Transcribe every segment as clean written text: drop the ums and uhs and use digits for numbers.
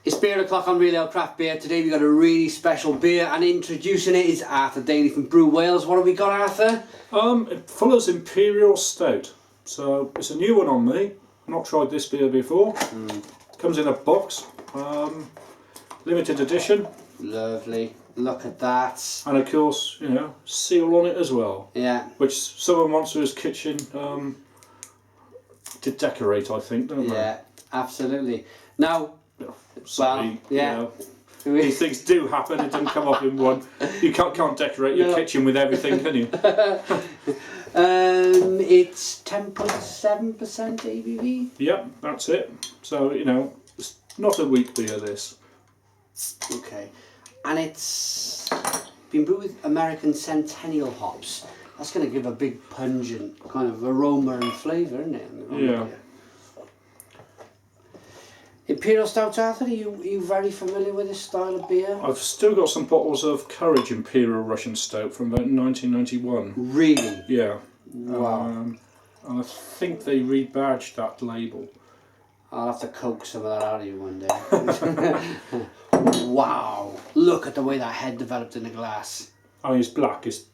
It's beer o'clock on Real Ale Craft Beer. Today we got a really special beer, and introducing it is Arthur Daly from Brew Wales. What have we got, Arthur? Fuller's Imperial Stout. So it's a new one on me. I've not tried this beer before. Comes in a box, limited edition. Lovely. Look at that. And of course, you know, seal on it as well. Yeah. Which someone wants to his kitchen to decorate, I think, don't they? Yeah, absolutely. Now, Sorry, well, yeah. You know, these things do happen. It doesn't come off in one. You can't decorate your kitchen with everything, can you? It's 10.7% ABV. Yep, that's it. So, you know, it's not a weak beer, this. Okay. And it's been brewed with American Centennial hops. That's going to give a big pungent kind of aroma and flavour, isn't it? Yeah. Imperial Stout, Arthur, are you very familiar with this style of beer? I've still got some bottles of Courage Imperial Russian Stout from about 1991. Really? Yeah. Wow. And I think they rebadged that label. I'll have to coax some of that out of you one day. Wow. Look at the way that head developed in the glass. I mean, it's black. It's,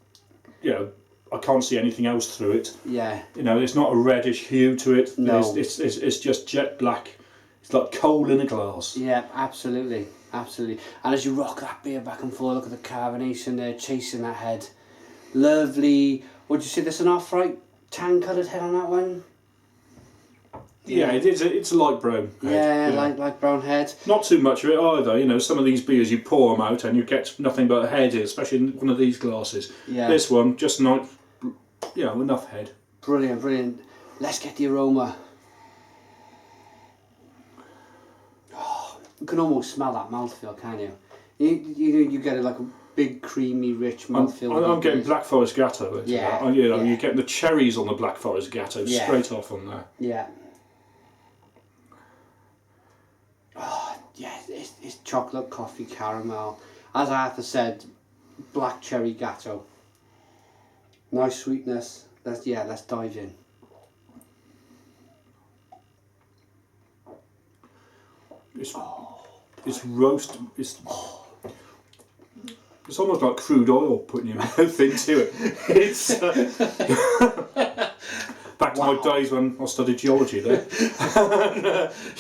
you know, I can't see anything else through it. Yeah. You know, it's not a reddish hue to it. No. It's just jet black. It's like coal in a glass. Yeah, absolutely. Absolutely. And as you rock that beer back and forth, look at the carbonation there chasing that head. Lovely. Would you say there's an off-right tan-coloured head on that one? Yeah, it's a light brown head. Yeah, like brown head. Not too much of it either. You know, some of these beers you pour them out and you get nothing but a head, especially in one of these glasses. Yeah. This one, just not, you know, enough head. Brilliant, brilliant. Let's get the aroma. Oh, you can almost smell that mouthfeel, can't you? You get it like a big, creamy, rich mouthfeel. I'm getting Black Forest Gatto. Yeah. You know, you're getting the cherries on the Black Forest Gatto straight off on there. Yeah. Oh, yeah, it's chocolate, coffee, caramel. As Arthur said, black cherry gatto. Nice sweetness. Let's dive in. It's roast. It's almost like crude oil putting your mouth into it. It's back to my days when I studied geology there.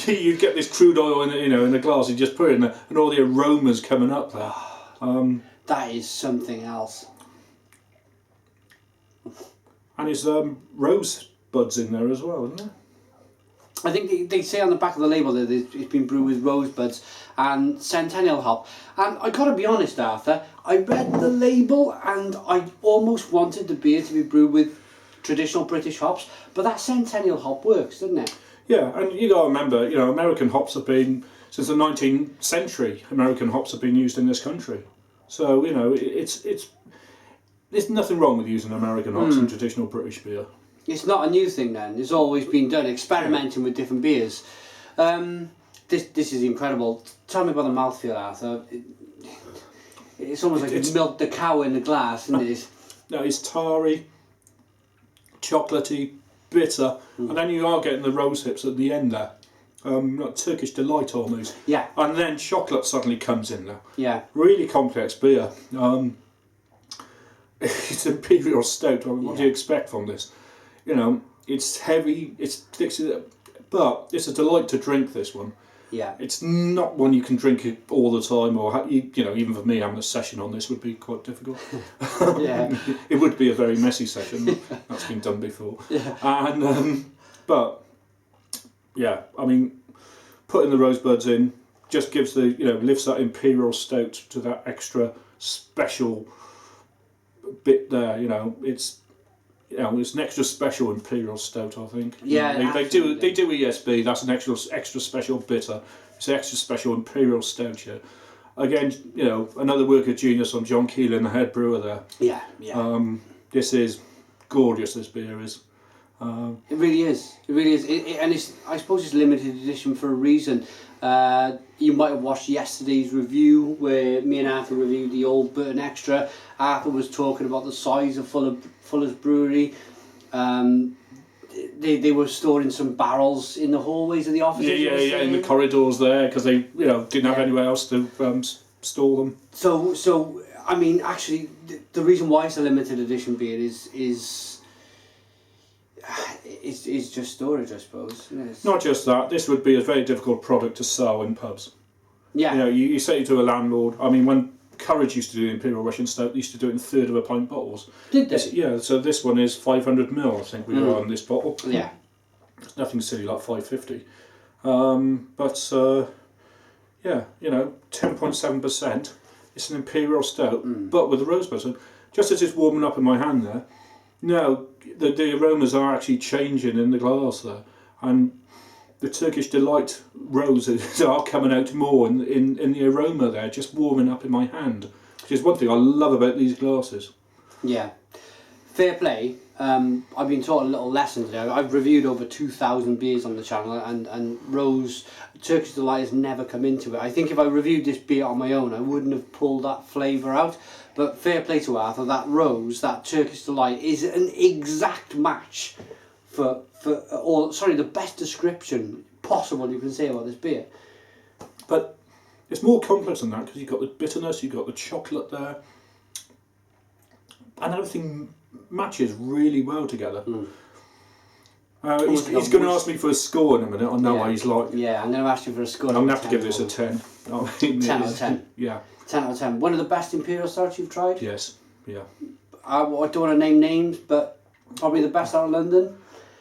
You get this crude oil in a glass. You just put it in there, and all the aromas coming up there. That is something else. And there's rose buds in there as well, isn't there? I think they say on the back of the label that it's been brewed with rosebuds and centennial hop. And I gotta be honest, Arthur, I read the label and I almost wanted the beer to be brewed with traditional British hops, but that centennial hop works, doesn't it? Yeah, and you gotta remember, you know, American hops have been, since the 19th century, American hops have been used in this country. So, you know, there's nothing wrong with using American hops in traditional British beer. It's not a new thing then. It's always been done, experimenting with different beers. This is incredible. Tell me about the mouthfeel, Arthur. It's almost like you milked the cow in the glass, isn't it? No, it's tarry, chocolatey, bitter, and then you are getting the rose hips at the end there. Like Turkish delight almost. Yeah. And then chocolate suddenly comes in there. Yeah. Really complex beer. It's Imperial Stout. What do you expect from this? You know, it's heavy, but it's a delight to drink, this one. Yeah. It's not one you can drink it all the time, or, you know, even for me, having a session on this would be quite difficult. Yeah. It would be a very messy session. That's been done before. Yeah. And, but, yeah, I mean, putting the rosebuds in just gives lifts that Imperial Stout to that extra special bit there, you know, it's an extra special Imperial Stout, I think. Yeah, they do ESB. That's an extra special bitter. It's an extra special Imperial Stout. Yeah. Again, you know, another work of genius on John Keelan, the head brewer there. Yeah, yeah. This is gorgeous. This beer is. It really is. It really is. And I suppose it's limited edition for a reason. You might have watched yesterday's review where me and Arthur reviewed the Old Burton Extra. Arthur was talking about the size of Fuller's Brewery. they were stored in some barrels in the hallways of the offices. Yeah, in the corridors there, because they didn't have anywhere else to store them. So I mean, actually, the reason why it's a limited edition beer is just storage, I suppose. Yes. Not just that, this would be a very difficult product to sell in pubs. Yeah. You say to a landlord, I mean, when Courage used to do the Imperial Russian Stout, they used to do it in 1/3 of a pint bottles. Did they? So this one is 500ml, I think we are on this bottle. Yeah. It's nothing silly like 550. 10.7%. It's an Imperial Stout, but with the rosebuds. And just as it's warming up in my hand there, now the aromas are actually changing in the glass there, and the Turkish Delight roses are coming out more in the aroma there, just warming up in my hand, which is one thing I love about these glasses. Yeah. Fair play. I've been taught a little lesson today. I've reviewed over 2,000 beers on the channel, and Turkish Delight has never come into it. I think if I reviewed this beer on my own, I wouldn't have pulled that flavour out. But fair play to Arthur, that rose, that Turkish Delight, is an exact match the best description possible you can say about this beer. But it's more complex than that, because you've got the bitterness, you've got the chocolate there, and everything matches really well together. He's going to ask me for a score in a minute. I know what he's like. Yeah, I'm going to ask you for a score. I'm going to have to give this a 10. 10 out of 10. Yeah. 10 out of 10. One of the best Imperial Stouts you've tried? Yes. Yeah. I don't want to name names, but probably the best out of London.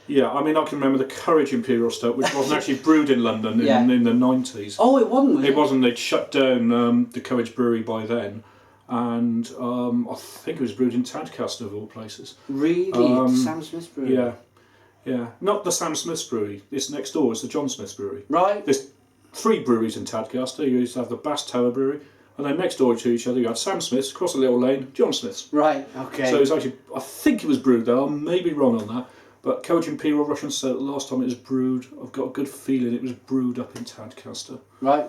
Yeah, I mean, I can remember the Courage Imperial Stout, which wasn't actually brewed in London in the 90s. Oh, it wasn't, was it? It wasn't. They'd shut down the Courage Brewery by then. And I think it was brewed in Tadcaster, of all places. Really? Sam Smith's Brewery? Yeah. Not the Sam Smith's Brewery. It's next door. It's the John Smith's Brewery. Right. There's 3 breweries in Tadcaster. You used to have the Bass Tower Brewery. And then next door to each other, you had Sam Smith's, across a little lane, John Smith's. Right, okay. So it's actually, I think it was brewed there. I may be wrong on that. But Courage Imperial Russian Stout, the last time it was brewed, I've got a good feeling it was brewed up in Tadcaster. Right.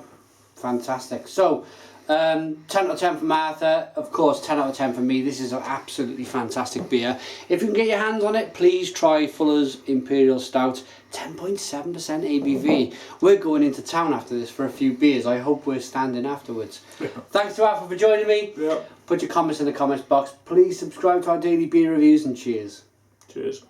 Fantastic. So, 10 out of 10 from Arthur, of course 10 out of 10 for me. This is an absolutely fantastic beer. If you can get your hands on it, please try Fuller's Imperial Stout, 10.7% ABV. We're going into town after this for a few beers. I hope we're standing afterwards. Thanks to Arthur for joining me. Yeah. Put your comments in the comments box. Please subscribe to our daily beer reviews, and cheers. Cheers.